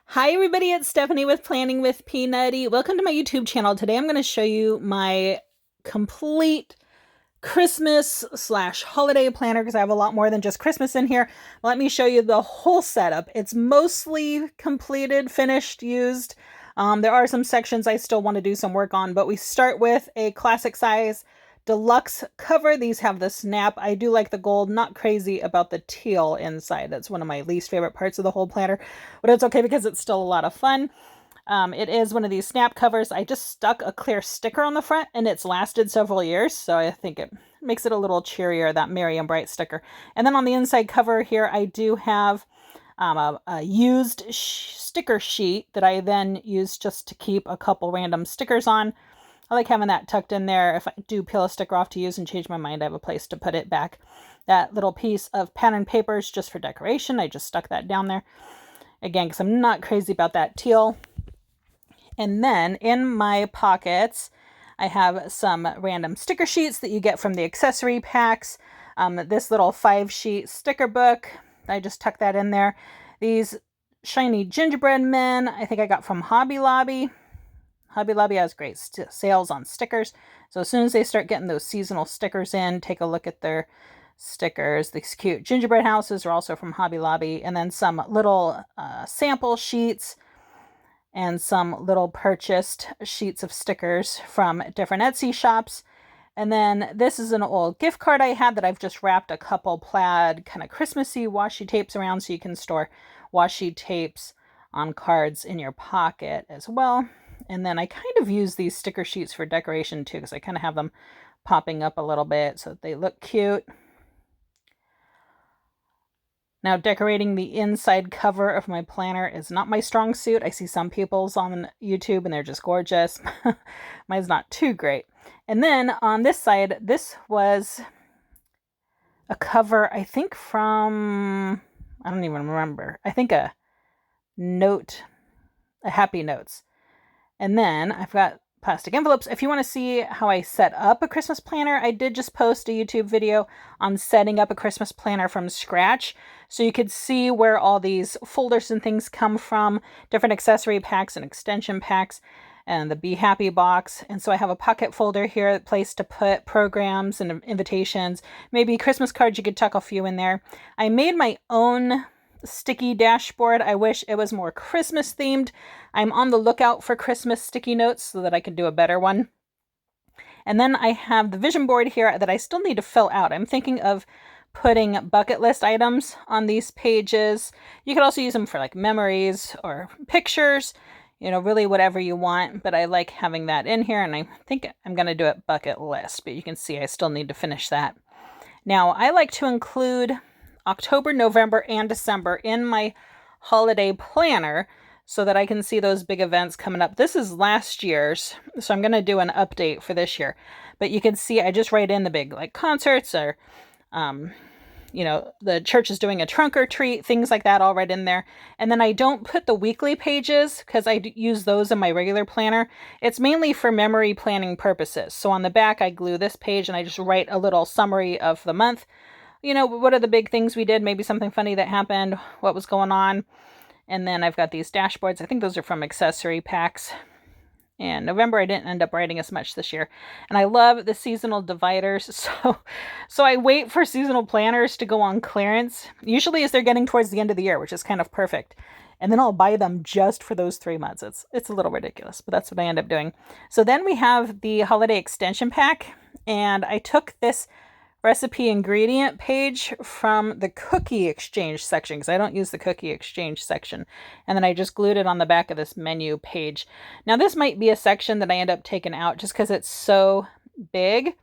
Hi everybody, it's Stephanie with Planning with Peanutty. Welcome to my YouTube channel. Today I'm going to show you my complete Christmas/holiday planner because I have a lot more than just Christmas in here. Let me show you the whole setup. It's mostly completed, finished, used. There are some sections I still want to do some work on, but we start with a classic size deluxe cover. These have the snap. I do like the gold, not crazy about the teal inside. That's one of my least favorite parts of the whole planner, but it's okay because it's still a lot of fun. It is one of these snap covers. I just stuck a clear sticker on the front and it's lasted several years, so I think it makes it a little cheerier, that Merry and Bright sticker. And then on the inside cover here, I do have a used sticker sheet that I then use just to keep a couple random stickers on. I like having that tucked in there. If I do peel a sticker off to use and change my mind, I have a place to put it back. That little piece of pattern paper is just for decoration. I just stuck that down there. Again, because I'm not crazy about that teal. And then in my pockets, I have some random sticker sheets that you get from the accessory packs. This little 5-sheet sticker book, I just tucked that in there. These shiny gingerbread men, I think I got from Hobby Lobby. Hobby Lobby has great sales on stickers. So as soon as they start getting those seasonal stickers in, take a look at their stickers. These cute gingerbread houses are also from Hobby Lobby. And then some little sample sheets and some little purchased sheets of stickers from different Etsy shops. And then this is an old gift card I had that I've just wrapped a couple plaid kind of Christmassy washi tapes around so you can store washi tapes on cards in your pocket as well. And then I kind of use these sticker sheets for decoration too, because I kind of have them popping up a little bit so that they look cute. Now, decorating the inside cover of my planner is not my strong suit. I see some people's on YouTube and they're just gorgeous. Mine's not too great. And then on this side, this was a cover, I think from, I don't even remember. I think a Happy Notes. And then I've got plastic envelopes. If you want to see how I set up a Christmas planner, I did just post a YouTube video on setting up a Christmas planner from scratch. So you could see where all these folders and things come from, different accessory packs and extension packs, and the Be Happy box. And so I have a pocket folder here, a place to put programs and invitations, maybe Christmas cards. You could tuck a few in there. I made my own sticky dashboard. I wish it was more Christmas themed. I'm on the lookout for Christmas sticky notes so that I can do a better one. And then I have the vision board here that I still need to fill out. I'm thinking of putting bucket list items on these pages. You could also use them for like memories or pictures, you know, really whatever you want. But I like having that in here, and I think I'm going to do it bucket list, but you can see I still need to finish that. Now, I like to include October, November, and December in my holiday planner so that I can see those big events coming up. This is last year's, so I'm going to do an update for this year. But you can see I just write in the big like concerts or, you know, the church is doing a trunk or treat, things like that all right in there. And then I don't put the weekly pages because I use those in my regular planner. It's mainly for memory planning purposes. So on the back, I glue this page and I just write a little summary of the month. You know, what are the big things we did? Maybe something funny that happened, what was going on. And then I've got these dashboards. I think those are from accessory packs. And November, I didn't end up writing as much this year. And I love the seasonal dividers. So I wait for seasonal planners to go on clearance, usually as they're getting towards the end of the year, which is kind of perfect. And then I'll buy them just for those 3 months. It's a little ridiculous, but that's what I end up doing. So then we have the holiday extension pack. And I took this recipe ingredient page from the cookie exchange section because I don't use the cookie exchange section. And then I just glued it on the back of this menu page. Now this might be a section that I end up taking out just because it's so big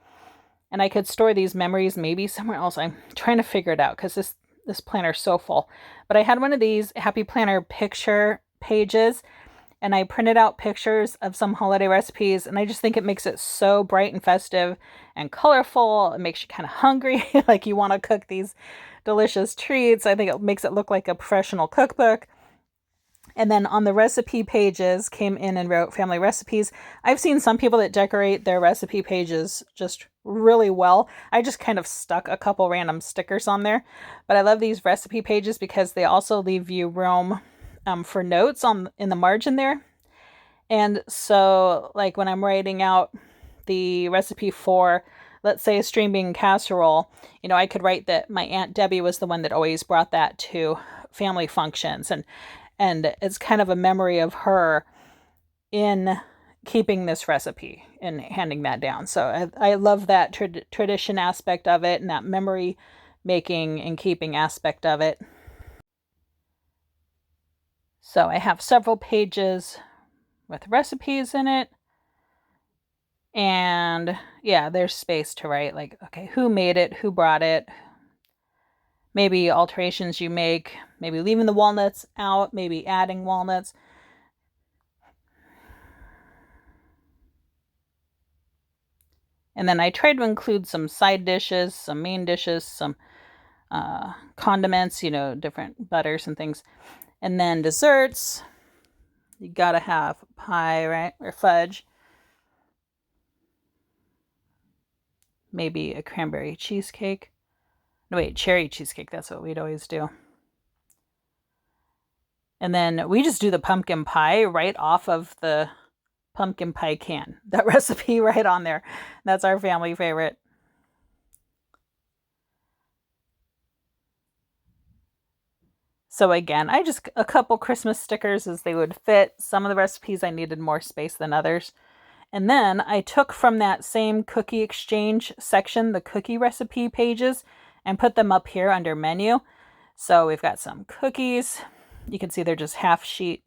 and I could store these memories maybe somewhere else. I'm trying to figure it out because this planner is so full. But I had one of these Happy Planner picture pages and I printed out pictures of some holiday recipes, and I just think it makes it so bright and festive and colorful. It makes you kind of hungry, like you want to cook these delicious treats. I think it makes it look like a professional cookbook. And then on the recipe pages, came in and wrote family recipes. I've seen some people that decorate their recipe pages just really well. I just kind of stuck a couple random stickers on there. But I love these recipe pages because they also leave you room for notes in the margin there. And so, like when I'm writing out the recipe for, let's say, a string bean casserole, I could write that my Aunt Debbie was the one that always brought that to family functions, and it's kind of a memory of her in keeping this recipe and handing that down. So I love that tradition aspect of it and that memory making and keeping aspect of it. So I have several pages with recipes in it. And yeah, there's space to write like, okay, who made it, who brought it, maybe alterations you make, maybe leaving the walnuts out, maybe adding walnuts. And then I tried to include some side dishes, some main dishes, some condiments, different butters and things. And then desserts, you gotta have pie, right? Or fudge. Maybe a cranberry cheesecake. No, wait, cherry cheesecake. That's what we'd always do. And then we just do the pumpkin pie right off of the pumpkin pie can. That recipe right on there. That's our family favorite. So again, a couple Christmas stickers as they would fit. Some of the recipes I needed more space than others. And then I took from that same cookie exchange section, the cookie recipe pages, and put them up here under menu. So we've got some cookies. You can see they're just half sheet.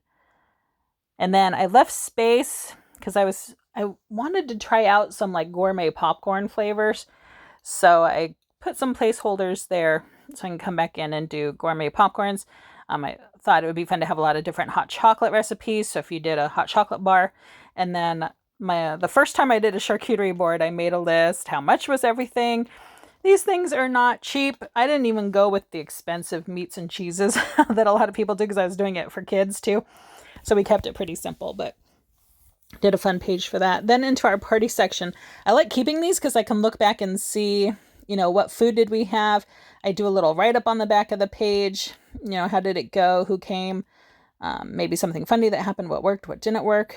And then I left space because I wanted to try out some like gourmet popcorn flavors. So I put some placeholders there so I can come back in and do gourmet popcorns. I thought it would be fun to have a lot of different hot chocolate recipes. So if you did a hot chocolate bar, and then the first time I did a charcuterie board, I made a list. How much was everything? These things are not cheap. I didn't even go with the expensive meats and cheeses that a lot of people do because I was doing it for kids too. So we kept it pretty simple, but did a fun page for that. Then into our party section. I like keeping these because I can look back and see, what food did we have? I do a little write-up on the back of the page. How did it go? Who came? Maybe something funny that happened, what worked, what didn't work.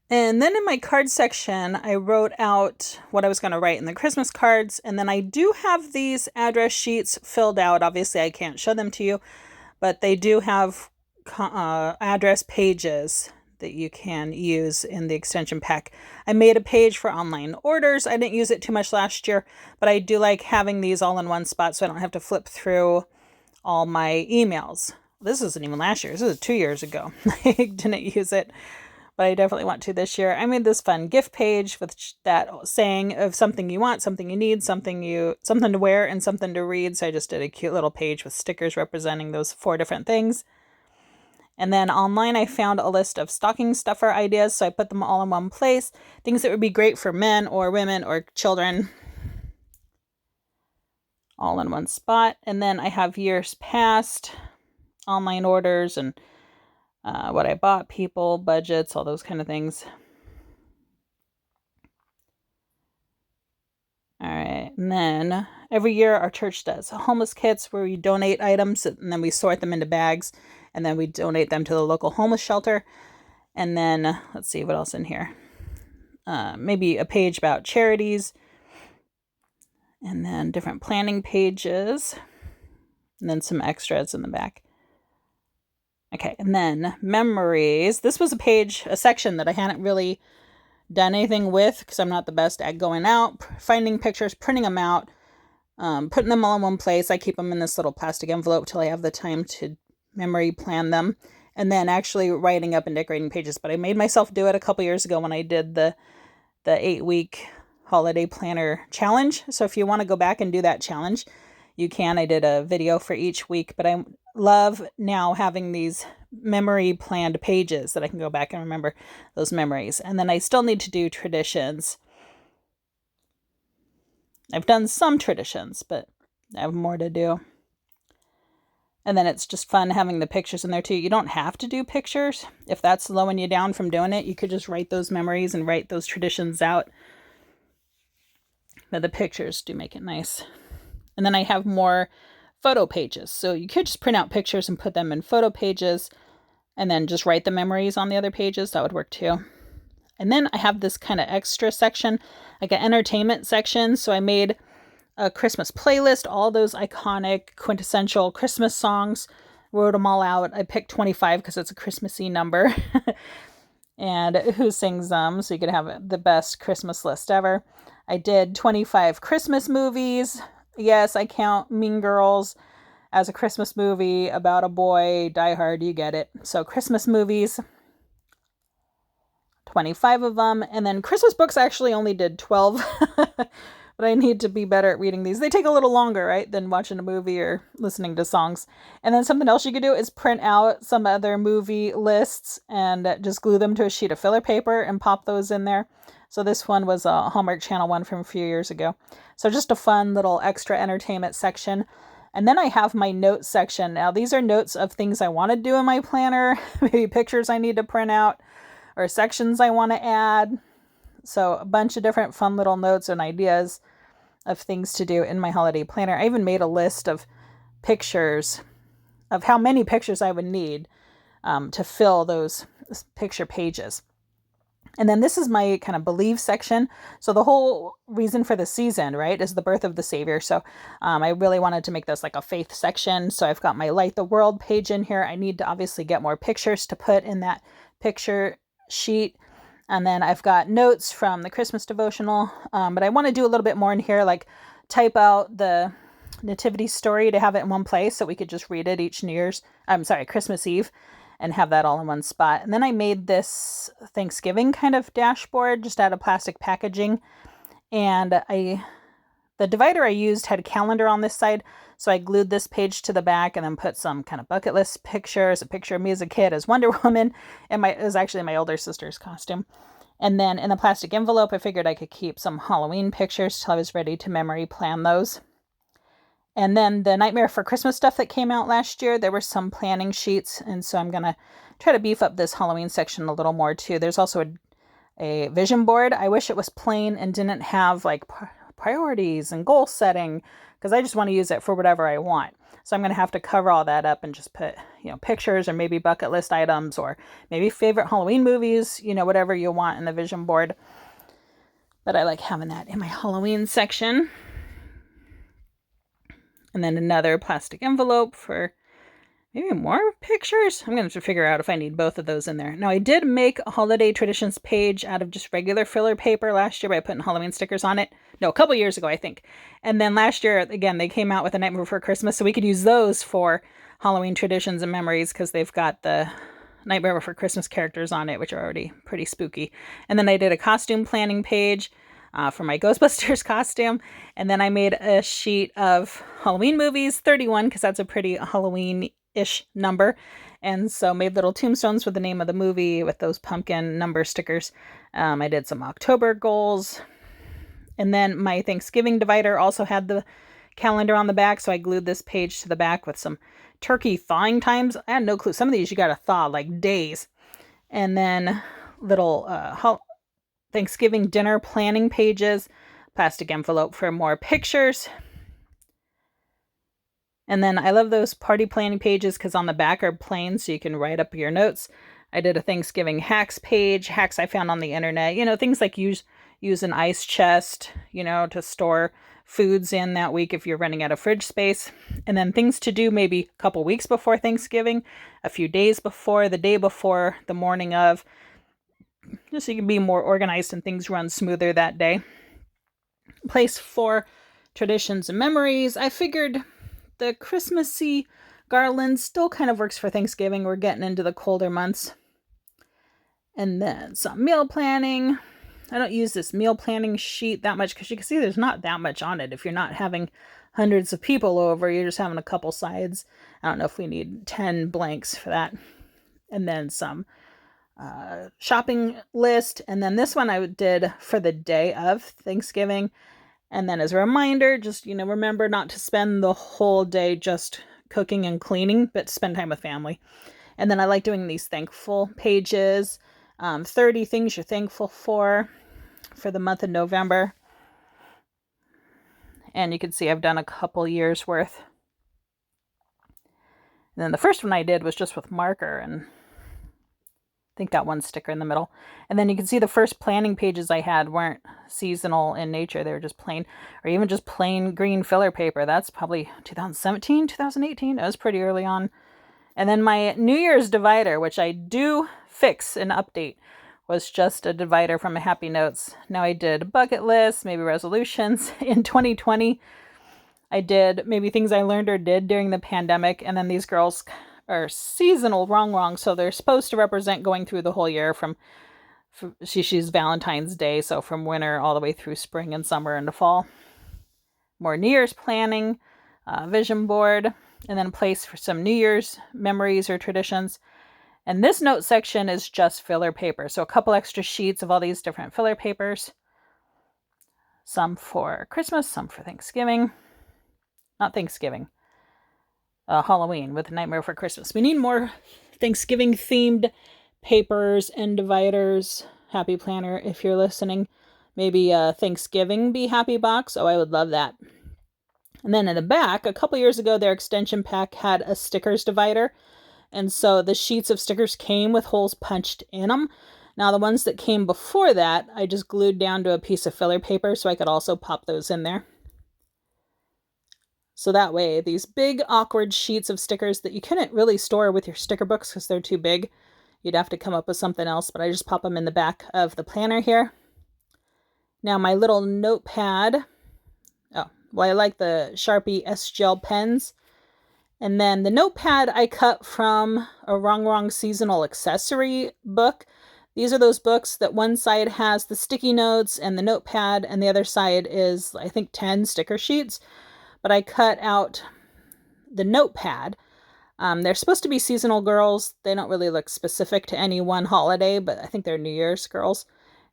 And then in my card section, I wrote out what I was going to write in the Christmas cards. And then I do have these address sheets filled out. Obviously, I can't show them to you, but they do have address pages that you can use in the extension pack. I made a page for online orders. I didn't use it too much last year, but I do like having these all in one spot so I don't have to flip through all my emails. This isn't even last year. This is 2 years ago. I didn't use it, but I definitely want to this year. I made this fun gift page with that saying of something you want, something you need, something to wear, and something to read. So I just did a cute little page with stickers representing those 4 different things. And then online, I found a list of stocking stuffer ideas, so I put them all in one place. Things that would be great for men or women or children, all in one spot. And then I have years past, online orders, and what I bought people, budgets, all those kind of things. All right, and then every year our church does homeless kits where we donate items and then we sort them into bags and then we donate them to the local homeless shelter. And then let's see what else in here. Maybe a page about charities and then different planning pages and then some extras in the back. Okay, and then memories. This was a section that I hadn't really done anything with because I'm not the best at going out, finding pictures, printing them out, putting them all in one place. I keep them in this little plastic envelope till I have the time to memory plan them, and then actually writing up and decorating pages. But I made myself do it a couple years ago when I did the 8-week holiday planner challenge. So if you want to go back and do that challenge, you can. I did a video for each week, but I love now having these memory planned pages that I can go back and remember those memories. And then I still need to do traditions. I've done some traditions, but I have more to do. And then it's just fun having the pictures in there too. You don't have to do pictures. If that's slowing you down from doing it, you could just write those memories and write those traditions out. But the pictures do make it nice. And then I have more photo pages. So you could just print out pictures and put them in photo pages. and then just write the memories on the other pages. That would work too. And then I have this kind of extra section, like an entertainment section. So I made a Christmas playlist, all those iconic, quintessential Christmas songs, wrote them all out. I picked 25 because it's a Christmassy number. And who sings them, so you could have the best Christmas list ever. I did 25 Christmas movies. Yes, I count Mean Girls as a Christmas movie about a boy. Die Hard, you get it. So Christmas movies, 25 of them. And then Christmas books, I actually only did 12. But I need to be better at reading these. They take a little longer, right, than watching a movie or listening to songs. And then something else you could do is print out some other movie lists and just glue them to a sheet of filler paper and pop those in there. So this one was a Hallmark Channel one from a few years ago. So just a fun little extra entertainment section. And then I have my notes section. Now these are notes of things I want to do in my planner, maybe pictures I need to print out or sections I want to add. So a bunch of different fun little notes and ideas of things to do in my holiday planner. I even made a list of pictures, of how many pictures I would need to fill those picture pages. And then this is my kind of believe section. So the whole reason for the season, right, is the birth of the Savior. So I really wanted to make this like a faith section. So I've got my Light the World page in here. I need to obviously get more pictures to put in that picture sheet. And then I've got notes from the Christmas devotional, but I want to do a little bit more in here, like type out the nativity story to have it in one place so we could just read it each Christmas Eve, and have that all in one spot. And then I made this Thanksgiving kind of dashboard just out of plastic packaging. And the divider I used had a calendar on this side, so I glued this page to the back and then put some kind of bucket list pictures, a picture of me as a kid as Wonder Woman, and it was actually my older sister's costume. And then in the plastic envelope, I figured I could keep some Halloween pictures till I was ready to memory plan those. And then the Nightmare for Christmas stuff that came out last year, there were some planning sheets, and so I'm going to try to beef up this Halloween section a little more too. There's also a vision board. I wish it was plain and didn't have like priorities and goal setting, because I just want to use it for whatever I want. So I'm going to have to cover all that up and just put, pictures or maybe bucket list items or maybe favorite Halloween movies, whatever you want in the vision board. But I like having that in my Halloween section. And then another plastic envelope for maybe more pictures. I'm going to have to figure out if I need both of those in there. Now, I did make a holiday traditions page out of just regular filler paper last year by putting Halloween stickers on it. No, a couple years ago, I think. And then last year, again, they came out with A Night Before Christmas, so we could use those for Halloween traditions and memories because they've got the Nightmare Before Christmas characters on it, which are already pretty spooky. And then I did a costume planning page for my Ghostbusters costume. And then I made a sheet of Halloween movies, 31, because that's a pretty Halloween-ish number. And so made little tombstones with the name of the movie with those pumpkin number stickers. I did some October goals. And then my Thanksgiving divider also had the calendar on the back, so I glued this page to the back with some turkey thawing times. I had no clue. Some of these you got to thaw like days. And then little Thanksgiving dinner planning pages, plastic envelope for more pictures. And then I love those party planning pages because on the back are plain, so you can write up your notes. I did a Thanksgiving hacks page, hacks I found on the internet. Things like use an ice chest, to store foods in that week if you're running out of fridge space. And then things to do maybe a couple weeks before Thanksgiving, a few days before, the day before, the morning of, just so you can be more organized and things run smoother that day. Place for traditions and memories. I figured the Christmassy garland still kind of works for Thanksgiving. We're getting into the colder months. And then some meal planning. I don't use this meal planning sheet that much because you can see there's not that much on it. If you're not having hundreds of people over, you're just having a couple sides. I don't know if we need 10 blanks for that. And then some shopping list. And then this one I did for the day of Thanksgiving. And then as a reminder, just, remember not to spend the whole day just cooking and cleaning, but spend time with family. And then I like doing these thankful pages, 30 things you're thankful for the month of November. And you can see I've done a couple years worth. And then the first one I did was just with marker, and think that one sticker in the middle. And then you can see the first planning pages I had weren't seasonal in nature. They were just plain, or even just plain green filler paper. That's probably 2017, 2018. It was pretty early on. And then my New Year's divider, which I do fix and update, was just a divider from a Happy Notes. Now I did bucket lists, maybe resolutions. In 2020, I did maybe things I learned or did during the pandemic. And then these girls are seasonal, wrong. So they're supposed to represent going through the whole year from she's Valentine's Day, so from winter all the way through spring and summer into fall. More New Year's planning, vision board, and then a place for some New Year's memories or traditions. And this note section is just filler paper. So a couple extra sheets of all these different filler papers. Some for Christmas, some for Thanksgiving. Not Thanksgiving. Halloween with Nightmare Before Christmas. We need more Thanksgiving themed papers and dividers. Happy Planner, if you're listening. Maybe Thanksgiving Be Happy box. Oh, I would love that. And then in the back, a couple years ago, their extension pack had a stickers divider. And so the sheets of stickers came with holes punched in them. Now the ones that came before that, I just glued down to a piece of filler paper so I could also pop those in there. So that way, these big awkward sheets of stickers that you couldn't really store with your sticker books because they're too big, you'd have to come up with something else, but I just pop them in the back of the planner here. Now my little notepad, well, I like the Sharpie S-Gel pens. And then the notepad I cut from a Wrong seasonal accessory book. These are those books that one side has the sticky notes and the notepad, and the other side is, I think, 10 sticker sheets. But I cut out the notepad. They're supposed to be seasonal girls. They don't really look specific to any one holiday, but I think they're New Year's girls.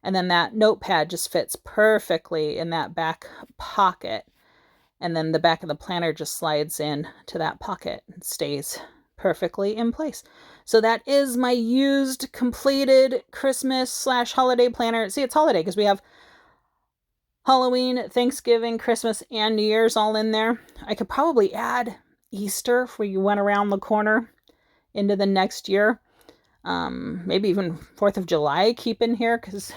And then that notepad just fits perfectly in that back pocket. And then the back of the planner just slides in to that pocket and stays perfectly in place. So that is my used, completed Christmas/holiday planner. See, it's holiday because we have Halloween, Thanksgiving, Christmas, and New Year's all in there. I could probably add Easter if we went around the corner into the next year. Maybe even 4th of July keep in here because,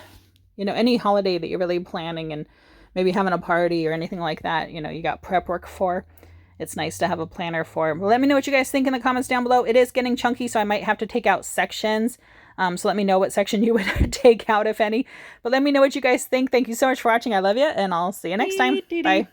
any holiday that you're really planning and maybe having a party or anything like that, you got prep work for. It's nice to have a planner for. Let me know what you guys think in the comments down below. It is getting chunky, so I might have to take out sections. So let me know what section you would take out, if any. But let me know what you guys think. Thank you so much for watching. I love you, and I'll see you next time. Bye.